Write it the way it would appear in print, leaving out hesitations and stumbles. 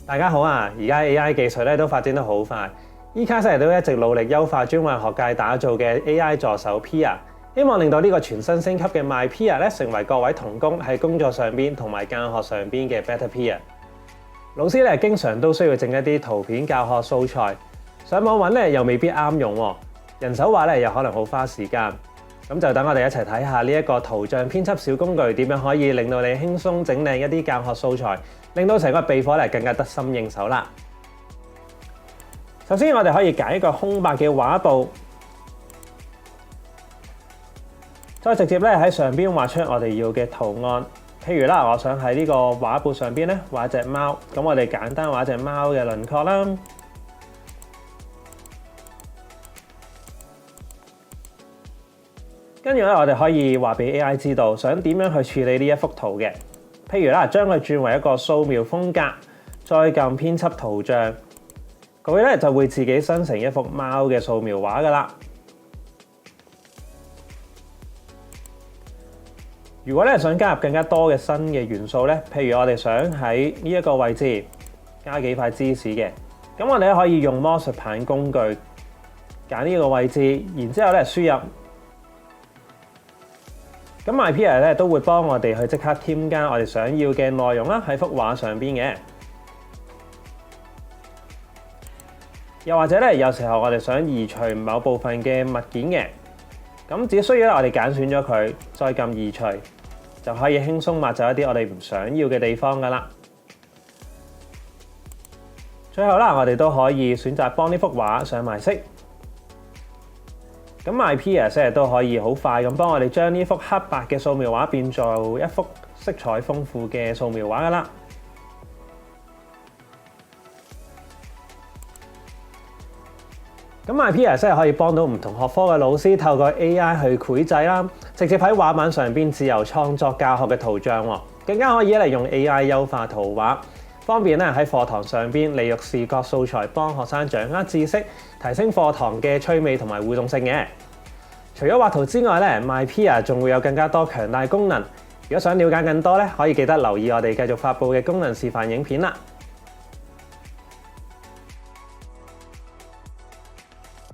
大家好啊！而家 AI 技術咧都發展得好快，eClass 都一直努力優化專為學界打造嘅 AI 助手 Pia， 希望令到呢個全新升級嘅 MyPia 咧成為各位同工喺工作上邊同埋教學上邊嘅 Better Peer。老師咧經常都需要整一啲圖片教學素材，上網揾咧又未必啱用，人手畫咧又可能好花時間。咁就等我哋一齊睇下呢一個圖像編輯小工具點樣可以令到你輕鬆整靚一啲教學素材，令到成個備課咧更加得心應手啦。首先我哋可以揀一個空白嘅畫布，再直接咧喺上邊畫出我哋要嘅圖案。譬如啦，我想喺呢個畫布上邊咧畫隻貓，咁我哋簡單畫隻貓嘅輪廓啦。跟住咧，我哋可以話俾 AI 知道想點樣去處理呢一幅圖嘅。譬如啦，將佢轉為一個掃描風格，再撳編輯圖像，佢咧就會自己生成一幅貓嘅掃描畫噶啦。如果咧想加入更加多嘅新嘅元素咧，譬如我哋想喺呢一個位置加幾塊芝士嘅，咁我哋可以用魔術棒工具揀呢個位置，然之後咧輸入。咁 MyPia 咧都會幫我哋去即刻添加我哋想要嘅內容啦喺幅畫上邊嘅。又或者咧，有時候我哋想移除某部分嘅物件嘅，咁只需要我哋揀選咗佢，再撳移除，就可以輕鬆抹走一啲我哋唔想要嘅地方噶啦。最後啦，我哋都可以選擇幫呢幅畫上埋色。咁 MyPia 成日都可以好快咁幫我哋將呢幅黑白嘅掃描畫變做一幅色彩豐富嘅掃描畫噶啦。咁 MyPia 真係可以幫到唔同學科嘅老師透過 AI 去繪製啦，直接喺畫板上邊自由創作教學嘅圖像，更加可以嚟用 AI 優化圖畫，方便咧喺課堂上邊利用視覺素材幫學生掌握知識，提升課堂嘅趣味同埋互動性嘅。除咗畫圖之外咧 ，MyPia 仲會有更加多強大功能。如果想了解更多咧，可以記得留意我哋繼續發布嘅功能示範影片啦。